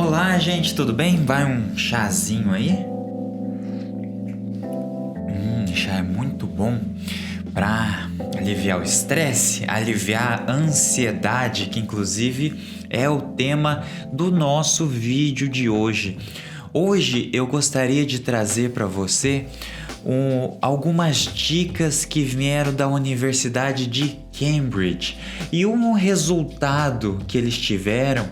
Olá, gente, tudo bem? Vai um chazinho aí? Chá é muito bom para aliviar o estresse, aliviar a ansiedade, que inclusive é o tema do nosso vídeo de hoje. Hoje eu gostaria de trazer para você algumas dicas que vieram da Universidade de Cambridge e um resultado que eles tiveram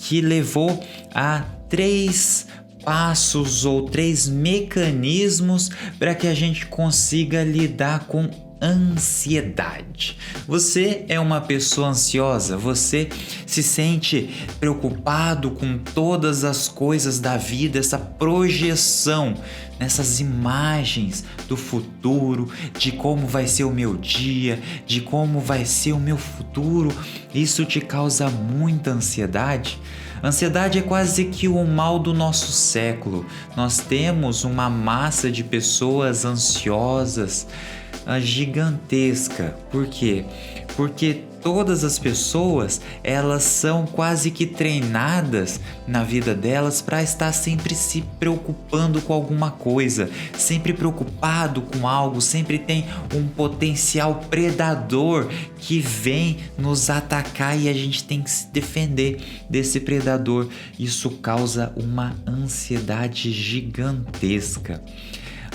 que levou a 3 passos ou 3 mecanismos para que a gente consiga lidar com ansiedade. Você é uma pessoa ansiosa? Você se sente preocupado com todas as coisas da vida, essa projeção nessas imagens do futuro, de como vai ser o meu dia, de como vai ser o meu futuro? Isso te causa muita ansiedade? Ansiedade é quase que o mal do nosso século. Nós temos uma massa de pessoas ansiosas gigantesca. Por quê? Porque todas as pessoas, elas são quase que treinadas na vida delas para estar sempre se preocupando com alguma coisa, sempre preocupado com algo, sempre tem um potencial predador que vem nos atacar e a gente tem que se defender desse predador. Isso causa uma ansiedade gigantesca.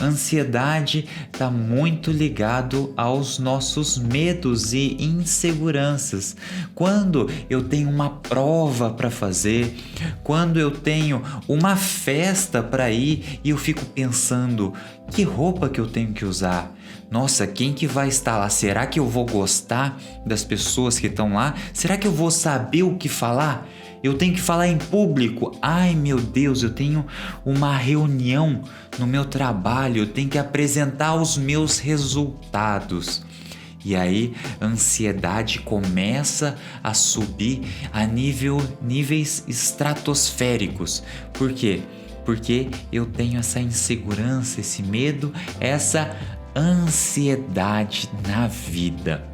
Ansiedade está muito ligado aos nossos medos e inseguranças. Quando eu tenho uma prova para fazer, quando eu tenho uma festa para ir e eu fico pensando, que roupa que eu tenho que usar? Nossa, quem que vai estar lá? Será que eu vou gostar das pessoas que estão lá? Será que eu vou saber o que falar? Eu tenho que falar em público. Ai, meu Deus, eu tenho uma reunião no meu trabalho, eu tenho que apresentar os meus resultados. E aí, a ansiedade começa a subir a níveis estratosféricos. Por quê? Porque eu tenho essa insegurança, esse medo, essa ansiedade na vida.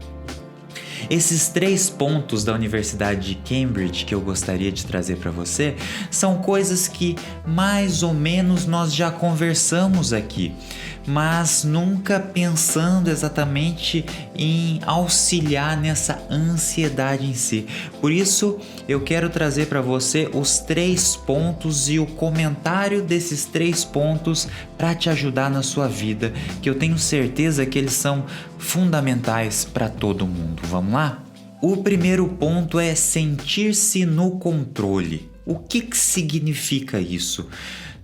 Esses 3 pontos da Universidade de Cambridge que eu gostaria de trazer para você são coisas que mais ou menos nós já conversamos aqui, mas nunca pensando exatamente em auxiliar nessa ansiedade em si. Por isso, eu quero trazer para você os 3 pontos e o comentário desses 3 pontos para te ajudar na sua vida, que eu tenho certeza que eles são fundamentais para todo mundo. Vamos lá? O primeiro ponto é sentir-se no controle. O que significa isso?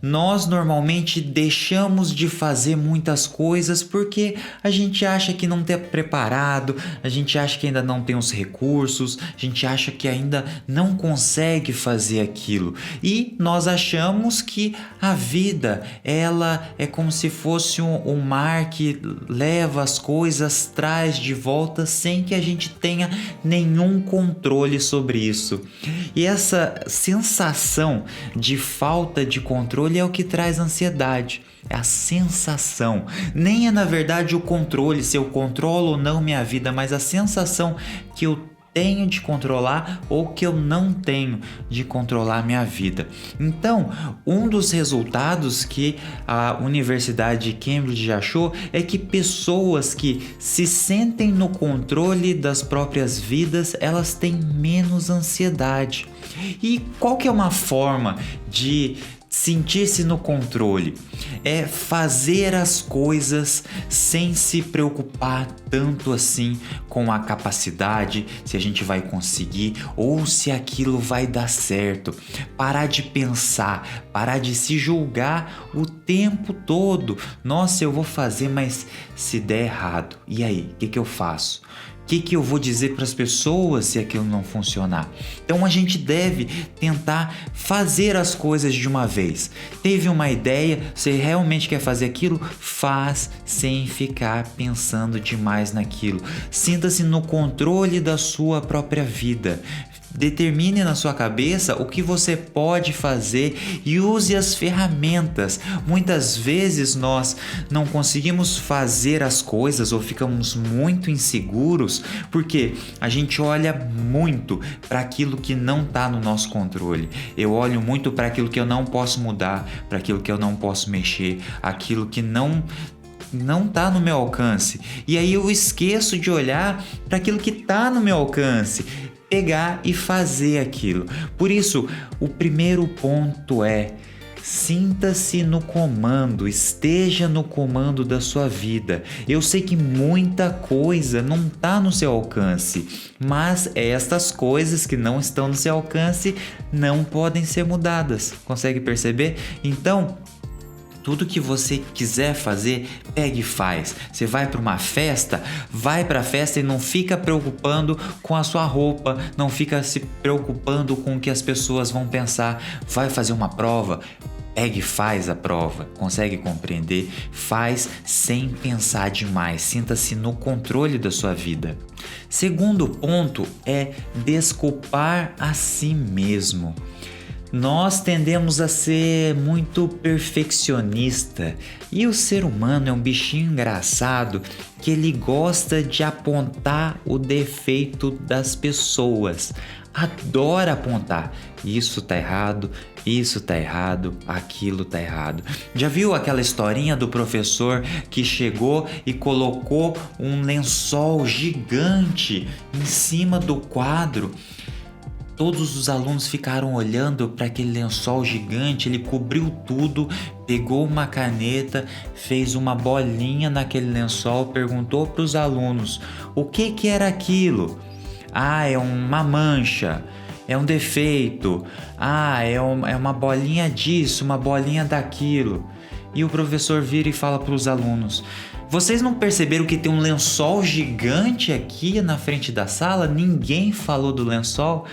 Nós normalmente deixamos de fazer muitas coisas porque a gente acha que não está preparado, a gente acha que ainda não tem os recursos, a gente acha que ainda não consegue fazer aquilo. E nós achamos que a vida, ela é como se fosse um mar que leva as coisas, traz de volta sem que a gente tenha nenhum controle sobre isso. E essa sensação de falta de controle é o que traz ansiedade, é a sensação. Nem é na verdade o controle, se eu controlo ou não minha vida, mas a sensação que eu tenho de controlar ou que eu não tenho de controlar minha vida. Então, um dos resultados que a Universidade de Cambridge achou é que pessoas que se sentem no controle das próprias vidas, elas têm menos ansiedade. E qual que é uma forma de sentir-se no controle? É fazer as coisas sem se preocupar tanto assim com a capacidade, se a gente vai conseguir ou se aquilo vai dar certo. Parar de pensar, parar de se julgar o tempo todo. Nossa, eu vou fazer, mas se der errado, e aí? O que eu faço? O que eu vou dizer para as pessoas se aquilo não funcionar? Então a gente deve tentar fazer as coisas de uma vez. Teve uma ideia, você realmente quer fazer aquilo? Faz sem ficar pensando demais naquilo. Sinta-se no controle da sua própria vida. Determine na sua cabeça o que você pode fazer e use as ferramentas. Muitas vezes nós não conseguimos fazer as coisas ou ficamos muito inseguros porque a gente olha muito para aquilo que não está no nosso controle. Eu olho muito para aquilo que eu não posso mudar, para aquilo que eu não posso mexer, aquilo que não está no meu alcance. E aí eu esqueço de olhar para aquilo que está no meu alcance, pegar e fazer aquilo. Por isso, o primeiro ponto é: sinta-se no comando, esteja no comando da sua vida. Eu sei que muita coisa não está no seu alcance, mas estas coisas que não estão no seu alcance não podem ser mudadas. Consegue perceber? Então, tudo que você quiser fazer, pegue e faz. Você vai para uma festa, vai para a festa e não fica preocupando com a sua roupa, não fica se preocupando com o que as pessoas vão pensar. Vai fazer uma prova, pegue e faz a prova. Consegue compreender? Faz sem pensar demais. Sinta-se no controle da sua vida. Segundo ponto é desculpar a si mesmo. Nós tendemos a ser muito perfeccionista e o ser humano é um bichinho engraçado que ele gosta de apontar o defeito das pessoas. Adora apontar. Isso tá errado, isso tá errado, aquilo tá errado. Já viu aquela historinha do professor que chegou e colocou um lençol gigante em cima do quadro? Todos os alunos ficaram olhando para aquele lençol gigante, ele cobriu tudo, pegou uma caneta, fez uma bolinha naquele lençol, perguntou para os alunos o que era aquilo. Ah, é uma mancha, é um defeito, é uma bolinha disso, uma bolinha daquilo. E o professor vira e fala para os alunos: vocês não perceberam que tem um lençol gigante aqui na frente da sala? Ninguém falou do lençol.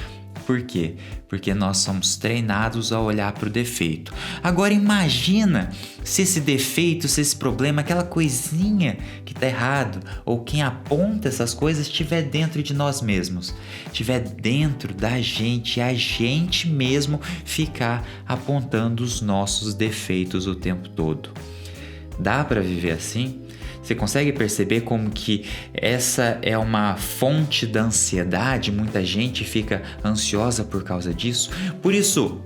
Por quê? Porque nós somos treinados a olhar para o defeito. Agora imagina se esse defeito, se esse problema, aquela coisinha que está errado, ou quem aponta essas coisas estiver dentro de nós mesmos, estiver dentro da gente, a gente mesmo ficar apontando os nossos defeitos o tempo todo. Dá para viver assim? Você consegue perceber como que essa é uma fonte da ansiedade? Muita gente fica ansiosa por causa disso. Por isso,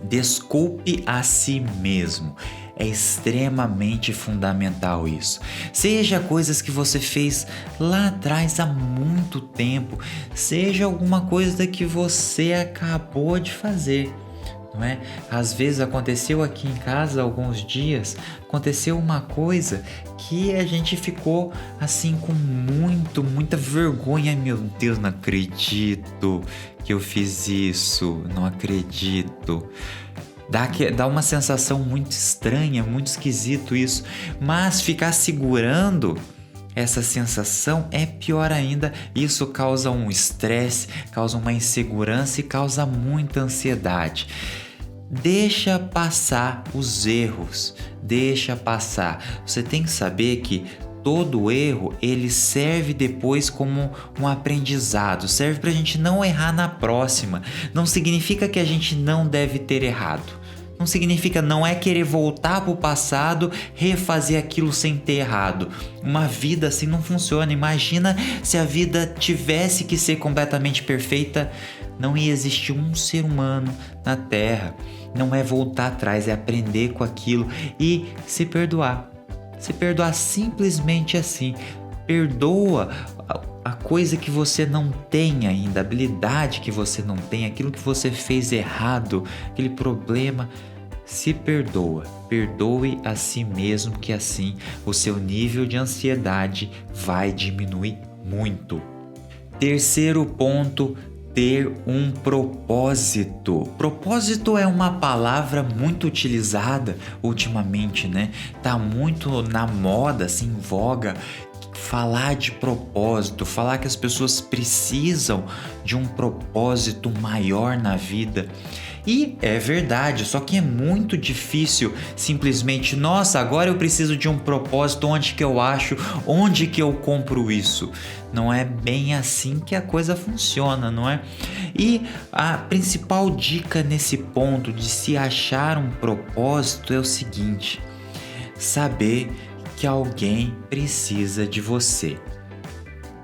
desculpe a si mesmo. É extremamente fundamental isso. Seja coisas que você fez lá atrás há muito tempo, seja alguma coisa que você acabou de fazer. Não é? Às vezes aconteceu aqui em casa alguns dias, aconteceu uma coisa que a gente ficou assim com muita vergonha. Meu Deus, não acredito que eu fiz isso, não acredito. Dá uma sensação muito estranha, muito esquisito isso, mas ficar segurando essa sensação é pior ainda. Isso causa um estresse, causa uma insegurança e causa muita ansiedade. Deixa passar os erros, deixa passar. Você tem que saber que todo erro, ele serve depois como um aprendizado, serve para a gente não errar na próxima. Não significa que a gente não deve ter errado. Não significa, não é querer voltar para o passado, refazer aquilo sem ter errado. Uma vida assim não funciona. Imagina se a vida tivesse que ser completamente perfeita, não ia existir um ser humano na Terra. Não é voltar atrás, é aprender com aquilo e se perdoar. Se perdoar simplesmente assim. Perdoa a coisa que você não tem ainda, a habilidade que você não tem, aquilo que você fez errado, aquele problema. Se perdoa, perdoe a si mesmo, que assim o seu nível de ansiedade vai diminuir muito. Terceiro ponto, ter um propósito. Propósito é uma palavra muito utilizada ultimamente, né? Tá muito na moda, assim, em voga, falar de propósito, falar que as pessoas precisam de um propósito maior na vida. E é verdade, só que é muito difícil simplesmente, nossa, agora eu preciso de um propósito, onde que eu acho, onde que eu compro isso? Não é bem assim que a coisa funciona, não é? E a principal dica nesse ponto de se achar um propósito é o seguinte: saber que alguém precisa de você,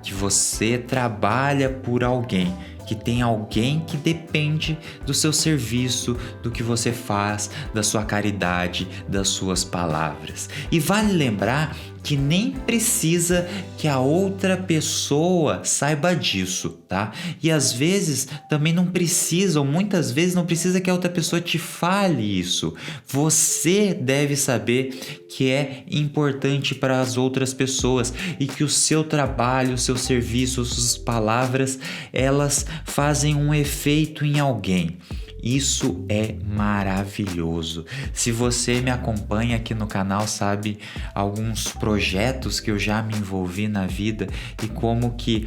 que você trabalha por alguém, que tem alguém que depende do seu serviço, do que você faz, da sua caridade, das suas palavras. E vale lembrar que nem precisa que a outra pessoa saiba disso, tá? E às vezes também não precisa, ou muitas vezes não precisa que a outra pessoa te fale isso. Você deve saber que é importante para as outras pessoas e que o seu trabalho, o seu serviço, as suas palavras, elas fazem um efeito em alguém. Isso é maravilhoso. Se você me acompanha aqui no canal, sabe alguns projetos que eu já me envolvi na vida e como que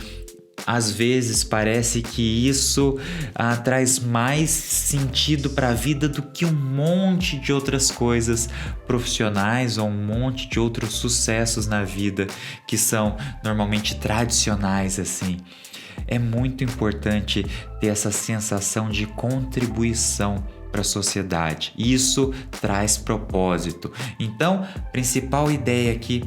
às vezes parece que isso traz mais sentido para a vida do que um monte de outras coisas profissionais ou um monte de outros sucessos na vida que são normalmente tradicionais assim. É muito importante ter essa sensação de contribuição para a sociedade. Isso traz propósito. Então, principal ideia aqui: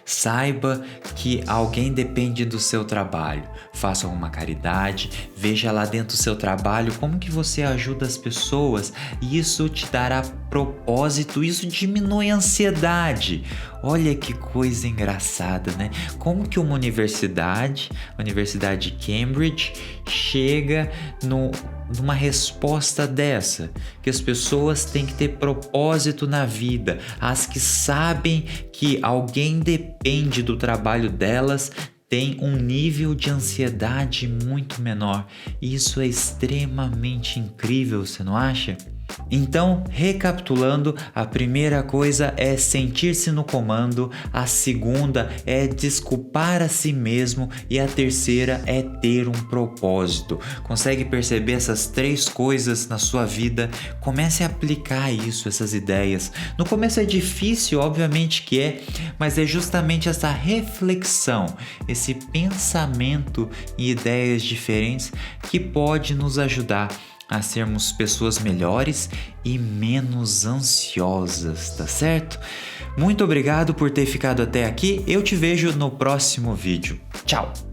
saiba que alguém depende do seu trabalho. Faça uma caridade, veja lá dentro do seu trabalho como que você ajuda as pessoas e isso te dará propósito, isso diminui a ansiedade. Olha que coisa engraçada, né? Como que uma universidade, a Universidade de Cambridge, chega numa resposta dessa, que as pessoas têm que ter propósito na vida, as que sabem que alguém depende do trabalho delas tem um nível de ansiedade muito menor. Isso é extremamente incrível, você não acha? Então, recapitulando, a primeira coisa é sentir-se no comando, a segunda é desculpar a si mesmo e a terceira é ter um propósito. Consegue perceber essas três coisas na sua vida? Comece a aplicar isso, essas ideias. No começo é difícil, obviamente que é, mas é justamente essa reflexão, esse pensamento e ideias diferentes que pode nos ajudar a sermos pessoas melhores e menos ansiosas, tá certo? Muito obrigado por ter ficado até aqui. Eu te vejo no próximo vídeo. Tchau!